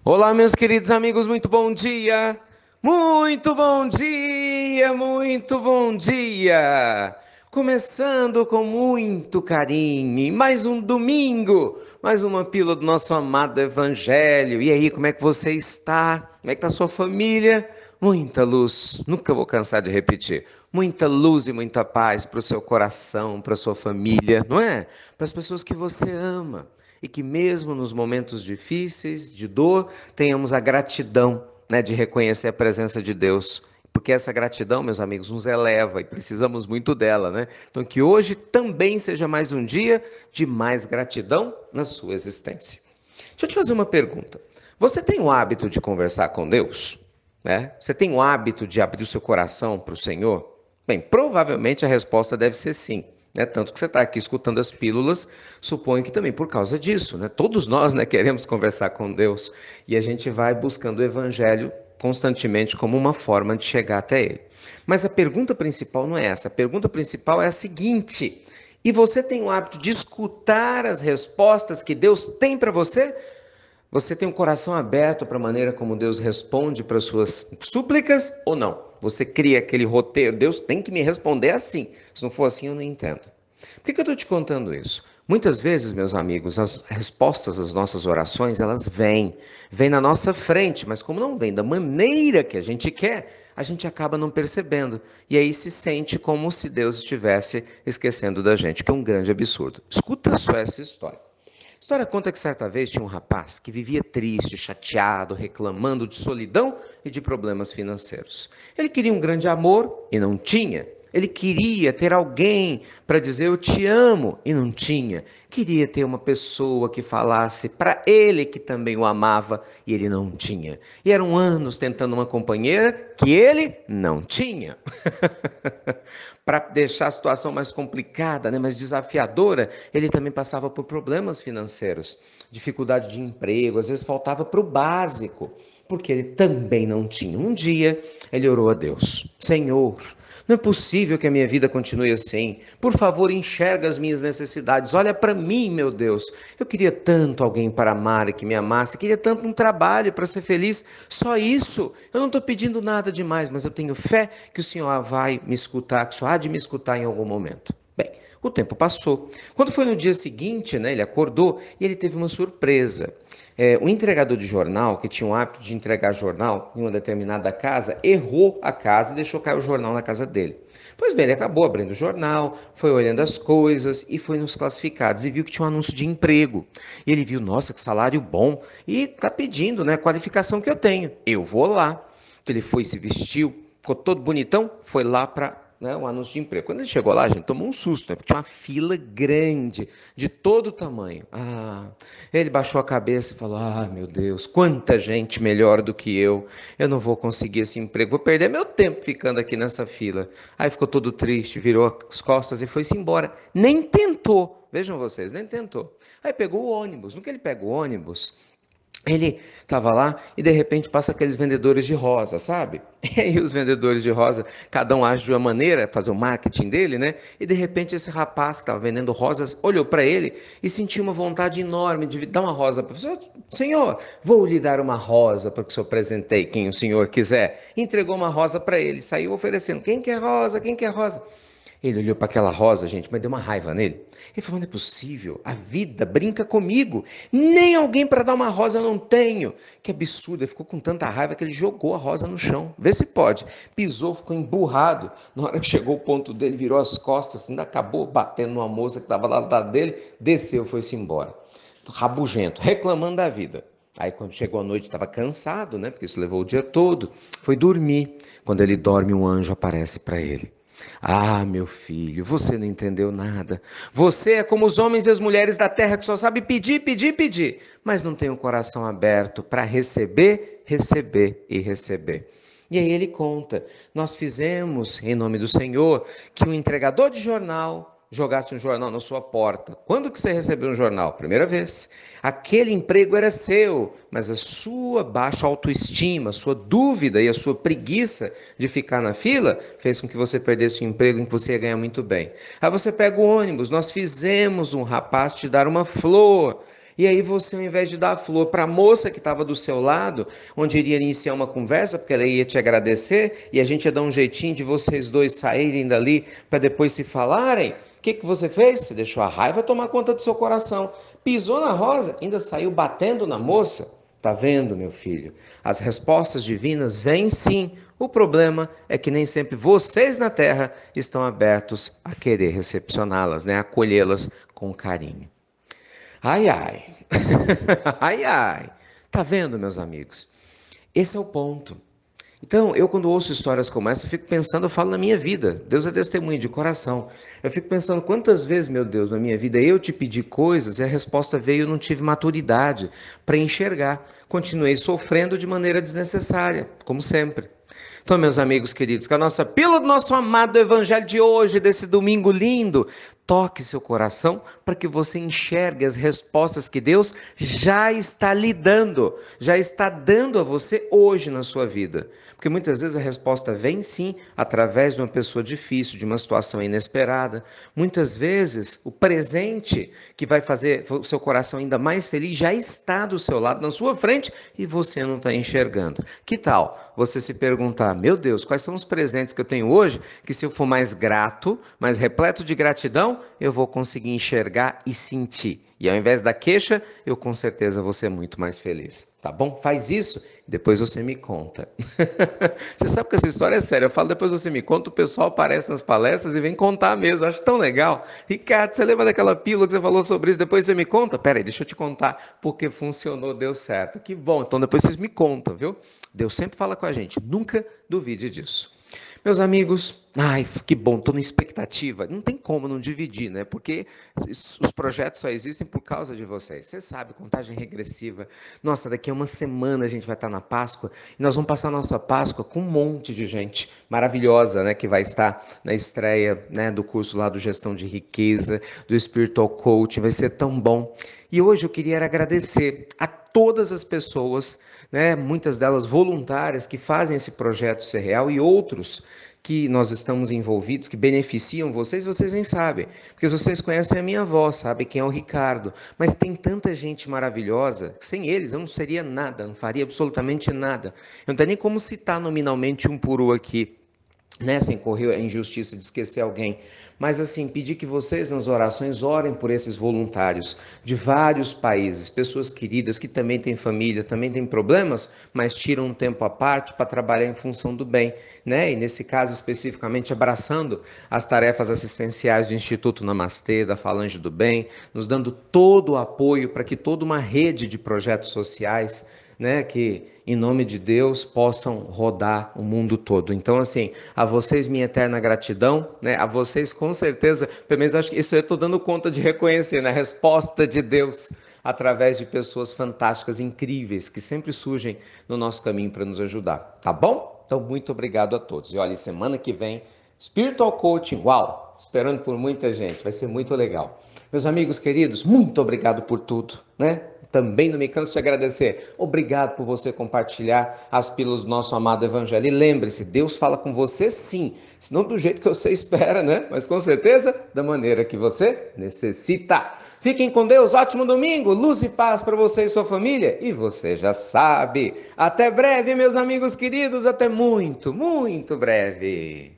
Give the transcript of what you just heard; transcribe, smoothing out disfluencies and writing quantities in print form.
Olá, meus queridos amigos, muito bom dia! Muito bom dia, muito bom dia! Começando com muito carinho, e mais um domingo, mais uma pílula do nosso amado Evangelho. E aí, como é que você está? Como é que está a sua família? Muita luz, nunca vou cansar de repetir. Muita luz e muita paz para o seu coração, para a sua família, não é? Para as pessoas que você ama. E que mesmo nos momentos difíceis, de dor, tenhamos a gratidão, né, de reconhecer a presença de Deus. Porque essa gratidão, meus amigos, nos eleva e precisamos muito dela, né? Então, que hoje também seja mais um dia de mais gratidão na sua existência. Deixa eu te fazer uma pergunta. Você tem o hábito de conversar com Deus? Né? Você tem o hábito de abrir o seu coração para o Senhor? Bem, provavelmente a resposta deve ser sim. Né? Tanto que você está aqui escutando as pílulas, suponho que também por causa disso. Né? Todos nós, né, queremos conversar com Deus e a gente vai buscando o Evangelho constantemente como uma forma de chegar até Ele. Mas a pergunta principal não é essa. A pergunta principal é a seguinte: e você tem o hábito de escutar as respostas que Deus tem para você? Você tem um coração aberto para a maneira como Deus responde para as suas súplicas ou não? Você cria aquele roteiro, Deus tem que me responder assim. Se não for assim, eu não entendo. Por que eu estou te contando isso? Muitas vezes, meus amigos, as respostas às nossas orações, elas vêm na nossa frente, mas como não vem da maneira que a gente quer, a gente acaba não percebendo. E aí se sente como se Deus estivesse esquecendo da gente, que é um grande absurdo. Escuta só essa história. A história conta que certa vez tinha um rapaz que vivia triste, chateado, reclamando de solidão e de problemas financeiros. Ele queria um grande amor e não tinha. Ele queria ter alguém para dizer eu te amo e não tinha. Queria ter uma pessoa que falasse para ele que também o amava e ele não tinha. E eram anos tentando uma companheira que ele não tinha. Para deixar a situação mais complicada, né, mais desafiadora, ele também passava por problemas financeiros, dificuldade de emprego, às vezes faltava para o básico, porque ele também não tinha. Um dia ele orou a Deus: Senhor, não é possível que a minha vida continue assim. Por favor, enxerga as minhas necessidades. Olha para mim, meu Deus. Eu queria tanto alguém para amar e que me amasse. Queria tanto um trabalho para ser feliz. Só isso. Eu não estou pedindo nada demais, mas eu tenho fé que o Senhor vai me escutar, que o Senhor há de me escutar em algum momento. Bem, o tempo passou. Quando foi no dia seguinte, né, ele acordou e ele teve uma surpresa. O entregador de jornal, que tinha o hábito de entregar jornal em uma determinada casa, errou a casa e deixou cair o jornal na casa dele. Pois bem, ele acabou abrindo o jornal, foi olhando as coisas e foi nos classificados e viu que tinha um anúncio de emprego. E ele viu, nossa, que salário bom, e está pedindo, né, a qualificação que eu tenho. Eu vou lá. Ele foi, se vestiu, ficou todo bonitão, foi lá para, né, um anúncio de emprego. Quando ele chegou lá, a gente tomou um susto, né? Porque tinha uma fila grande, de todo tamanho. Ele baixou a cabeça e falou: meu Deus, quanta gente melhor do que eu não vou conseguir esse emprego, vou perder meu tempo ficando aqui nessa fila. Aí ficou todo triste, virou as costas e foi-se embora. Nem tentou, vejam vocês, nem tentou. Aí pegou o ônibus. No que ele pega o ônibus, ele estava lá e de repente passa aqueles vendedores de rosa, sabe? E aí os vendedores de rosa, cada um age de uma maneira, fazer o marketing dele, né? E de repente esse rapaz que estava vendendo rosas olhou para ele e sentiu uma vontade enorme de dar uma rosa para o senhor. Senhor, vou lhe dar uma rosa para que o senhor presenteie quem o senhor quiser. Entregou uma rosa para ele, saiu oferecendo. Quem quer rosa? Quem quer rosa? Ele olhou para aquela rosa, gente, mas deu uma raiva nele. Ele falou: não é possível, a vida brinca comigo. Nem alguém para dar uma rosa eu não tenho. Que absurdo, ele ficou com tanta raiva que ele jogou a rosa no chão. Vê se pode. Pisou, ficou emburrado. Na hora que chegou o ponto dele, virou as costas, ainda acabou batendo numa moça que estava lá do lado dele, desceu e foi-se embora. Rabugento, reclamando da vida. Aí quando chegou a noite estava cansado, né? Porque isso levou o dia todo. Foi dormir. Quando ele dorme, um anjo aparece para ele. Meu filho, você não entendeu nada. Você é como os homens e as mulheres da terra que só sabe pedir, pedir, pedir, mas não tem o coração aberto para receber, receber e receber. E aí ele conta: nós fizemos, em nome do Senhor, que um entregador de jornal jogasse um jornal na sua porta. Quando que você recebeu um jornal? Primeira vez. Aquele emprego era seu, mas a sua baixa autoestima, a sua dúvida e a sua preguiça de ficar na fila fez com que você perdesse um emprego em que você ia ganhar muito bem. Aí você pega o ônibus, nós fizemos um rapaz te dar uma flor. E aí você, ao invés de dar a flor para a moça que estava do seu lado, onde iria iniciar uma conversa, porque ela ia te agradecer, e a gente ia dar um jeitinho de vocês dois saírem dali para depois se falarem, o que que você fez? Você deixou a raiva tomar conta do seu coração. Pisou na rosa, ainda saiu batendo na moça. Tá vendo, meu filho? As respostas divinas vêm sim. O problema é que nem sempre vocês na Terra estão abertos a querer recepcioná-las, né? Acolhê-las com carinho. Ai, ai. Ai, ai. Tá vendo, meus amigos? Esse é o ponto. Então, eu quando ouço histórias como essa, fico pensando, eu falo na minha vida. Deus é testemunho de coração. Eu fico pensando quantas vezes, meu Deus, na minha vida eu te pedi coisas e a resposta veio e eu não tive maturidade para enxergar. Continuei sofrendo de maneira desnecessária, como sempre. Então, meus amigos queridos, que a nossa pílula do nosso amado evangelho de hoje, desse domingo lindo, toque seu coração para que você enxergue as respostas que Deus já está lhe dando, já está dando a você hoje na sua vida. Porque muitas vezes a resposta vem sim através de uma pessoa difícil, de uma situação inesperada. Muitas vezes o presente que vai fazer o seu coração ainda mais feliz já está do seu lado, na sua frente, e você não está enxergando. Que tal você se perguntar, meu Deus, quais são os presentes que eu tenho hoje, que se eu for mais grato, mais repleto de gratidão, eu vou conseguir enxergar e sentir. E ao invés da queixa, eu com certeza vou ser muito mais feliz. Tá bom? Faz isso, depois você me conta. Você sabe que essa história é séria. Eu falo, depois você me conta, o pessoal aparece nas palestras e vem contar mesmo. Eu acho tão legal. Ricardo, você lembra daquela pílula que você falou sobre isso? Depois você me conta? Peraí, deixa eu te contar porque funcionou, deu certo. Que bom. Então depois vocês me contam, viu? Deus sempre fala com a gente. Nunca duvide disso. Meus amigos, ai, que bom, estou na expectativa. Não tem como não dividir, né? Porque os projetos só existem por causa de vocês. Você sabe, contagem regressiva. Nossa, daqui a uma semana a gente vai estar na Páscoa e nós vamos passar a nossa Páscoa com um monte de gente maravilhosa, né? Que vai estar na estreia, né, do curso lá do Gestão de Riqueza, do Spiritual Coaching. Vai ser tão bom. E hoje eu queria agradecer a todas as pessoas, né, muitas delas voluntárias, que fazem esse projeto ser real e outros que nós estamos envolvidos, que beneficiam vocês, vocês nem sabem, porque vocês conhecem a minha voz, sabem quem é o Ricardo, mas tem tanta gente maravilhosa, que sem eles eu não seria nada, não faria absolutamente nada. Eu não tenho nem como citar nominalmente um por um aqui, né, sem correr a injustiça de esquecer alguém, mas assim, pedir que vocês nas orações orem por esses voluntários de vários países, pessoas queridas que também têm família, também têm problemas, mas tiram um tempo à parte para trabalhar em função do bem, né? E nesse caso especificamente abraçando as tarefas assistenciais do Instituto Namastê, da Falange do Bem, nos dando todo o apoio para que toda uma rede de projetos sociais, né, que em nome de Deus possam rodar o mundo todo. Então, assim, a vocês minha eterna gratidão, né, a vocês com certeza, pelo menos acho que isso eu estou dando conta de reconhecer, né, a resposta de Deus através de pessoas fantásticas, incríveis, que sempre surgem no nosso caminho para nos ajudar, tá bom? Então, muito obrigado a todos. E olha, semana que vem, Spiritual Coaching, uau, esperando por muita gente, vai ser muito legal. Meus amigos queridos, muito obrigado por tudo, né? Também não me canso de agradecer. Obrigado por você compartilhar as pílulas do nosso amado Evangelho. E lembre-se, Deus fala com você sim, se não do jeito que você espera, né? Mas com certeza da maneira que você necessita. Fiquem com Deus, ótimo domingo, luz e paz para você e sua família. E você já sabe. Até breve, meus amigos queridos, até muito, muito breve.